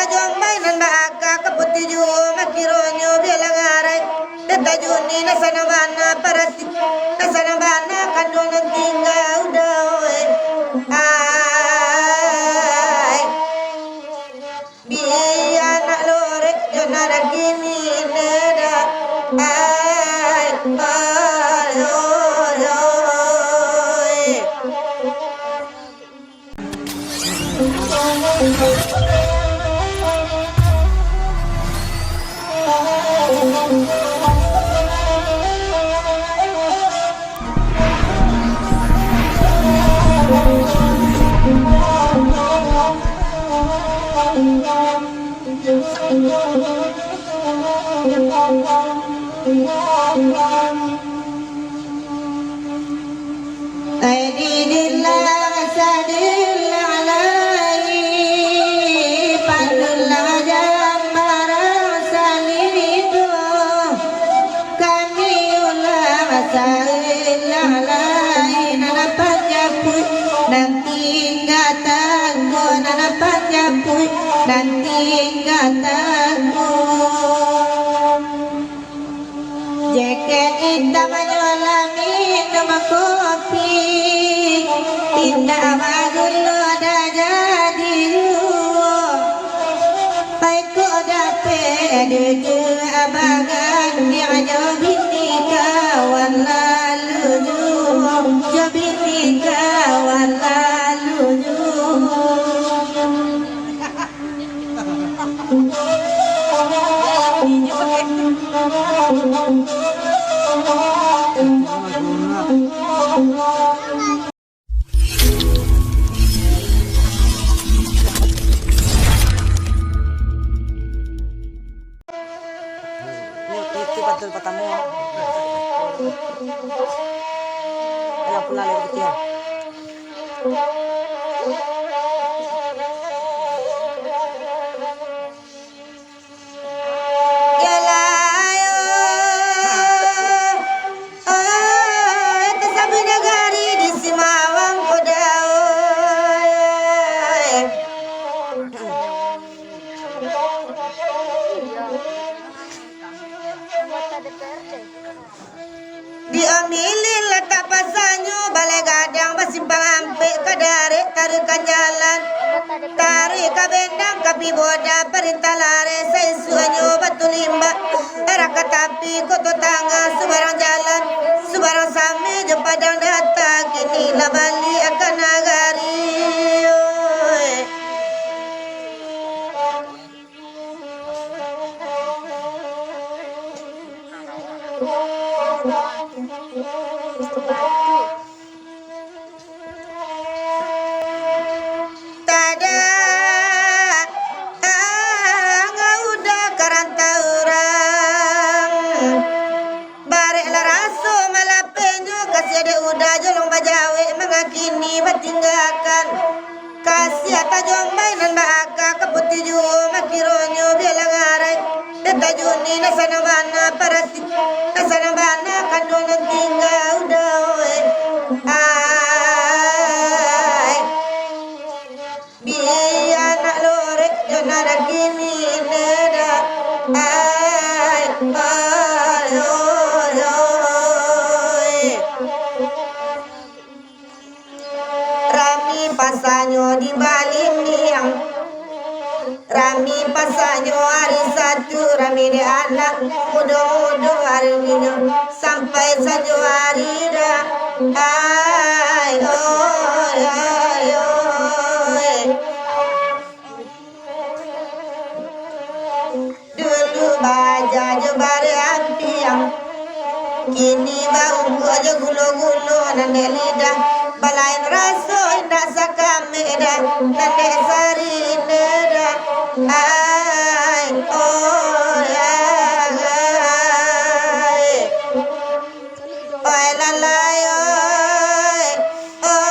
tajong mainan baaka kaputi ju makironyo bilang arai detajuni nasana bana parati nasana bana kandonan tinggal udah ai biya nak lore jonara gini neda ai nanti kataku jaket hitam menyolami nama kopi indah magulu dah jadi baik kau dapat dulu abagan dia jobini kawan lalu jobini kawan lalu Itu betul patamu. Ayo pulang lagi kecil. Diambilin letak pasanyo balai gadang basimpang ampe kadare tarikan jalan tarik kabendang kapi boda perintah lare saya suanyo batu limba era katapi koto tangga sebarang jalan sebarang sami jepadang datang kini lah bali akan nagari kini batinggalkan kasih tajong mainan baaka kaputi ju makironyo bilang arai detajuni nasana bana parati nasana bana kandonan tinggal udah ai biya nak lore jonara gini neda ai pasanyo di Balimiang Rami pasanyo hari satu Rami di anak muda-muda hari minum sampai satu hari dah ay dulu baja jebari ampiang kini bau aja gulo-gulo dan lidah balain raso indah sakameda nande sari neda ay oi lalai oi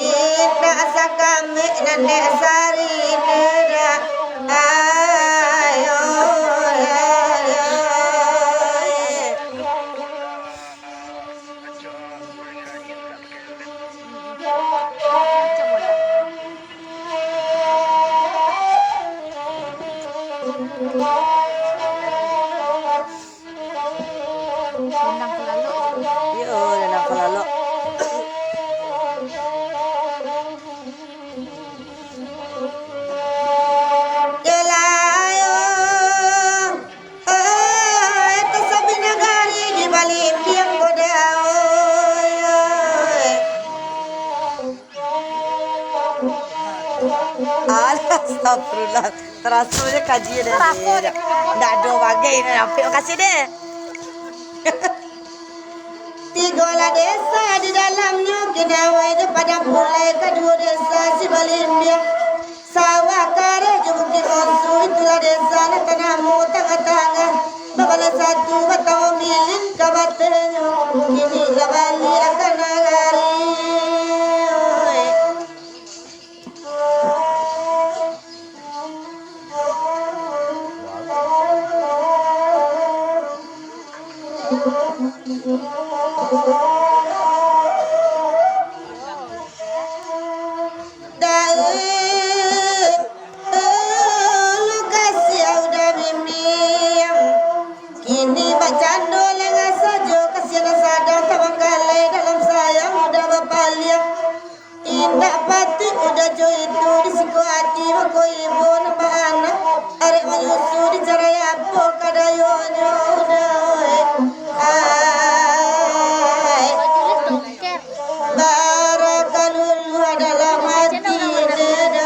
indah sakameda nande sari neda Astagfirullah. Terasunya kajian deh. Nggak ada bagai ini. Kasih deh. Tigola desa di dalamnya Gidawai di padang mulai kedua desa si Balimbia Sawah kare jebukti osu itulah desa na tanahmu tengah-tengah Babala satu batau milin kabatenya Kini labali akan nagari Kini bacando lengan sajo kasihan sadar tawangkalai dalam sayang udah bapaliak indah pati udah jo itu disiko hati mako ibu nama anak arek menyusu di caraya po kadayonyo udah ay barakalulu adalah mati deda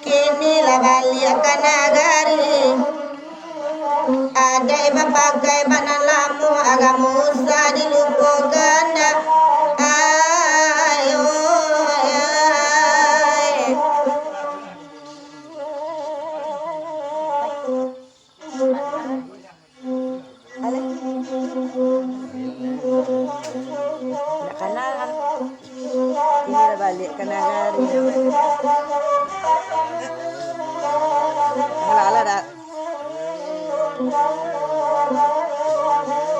Kini labali akan nagari ada iba pakai banan lamu agamu usah dilupakan ayo Nggak kenal. Ini lah balik ke nagari. Halala dah.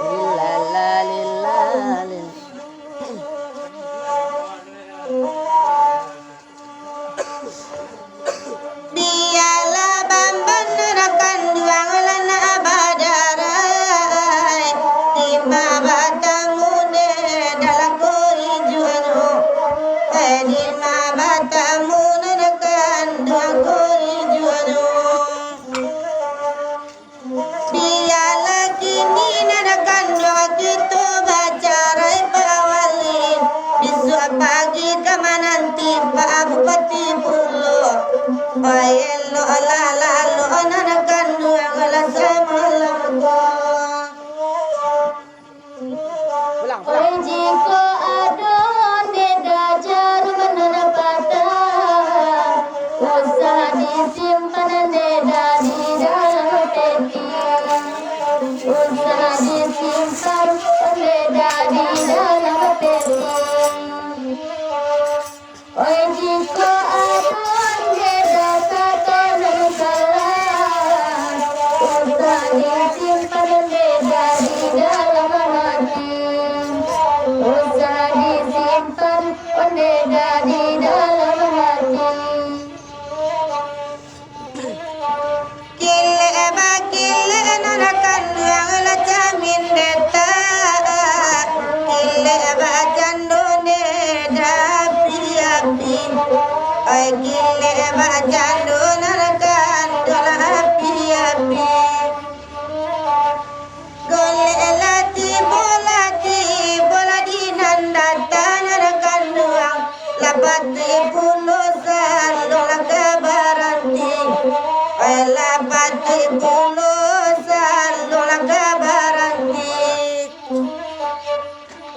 Lillalalillalil. Biarlah bamban nerakan duang lana abadarai Lima batamu ne dalam korijuanmu Lima batamu nerakan duang korijuanmu Biarlah kini nerakan duang kita bacarai pawalin Besok pagi kemana nanti Pak Bupati Pulau Ayelo la la lo nanakan duang la semalam Pulang. Jika ada neda jarum menapata usah disimpan neda di dalam peti usah disimpan neda di dalam peti jika ada neda kata nengkalan usah disimpan neda di dalam hati usah disimpan neda di dalam hati kile nanakan yang lacamin neta kile bacando neda api ay kile bacando nanakan dola api gole lati bola di nandata nanakan duang lapati pulusan dola kabaranti ay lapati pulusan dola kabaranti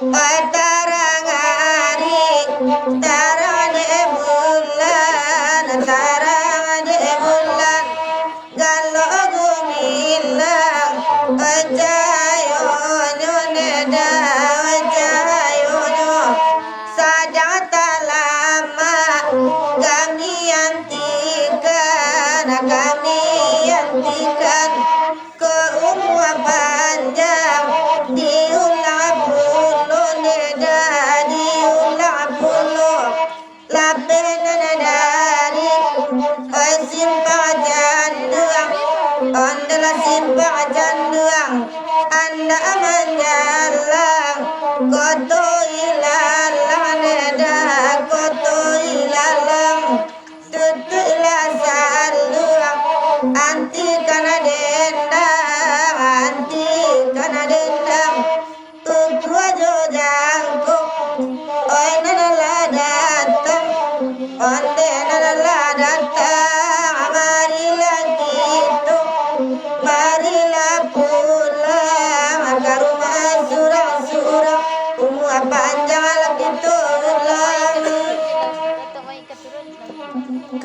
ay tarangari tarane bulan galo gumilang ajayo neda ajayo sadang talama gami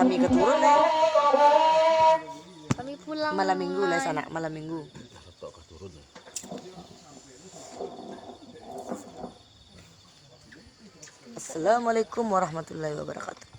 kami keturun nih. Kami pulang Malam minggu lah sana, malam minggu. Assalamualaikum warahmatullahi wabarakatuh.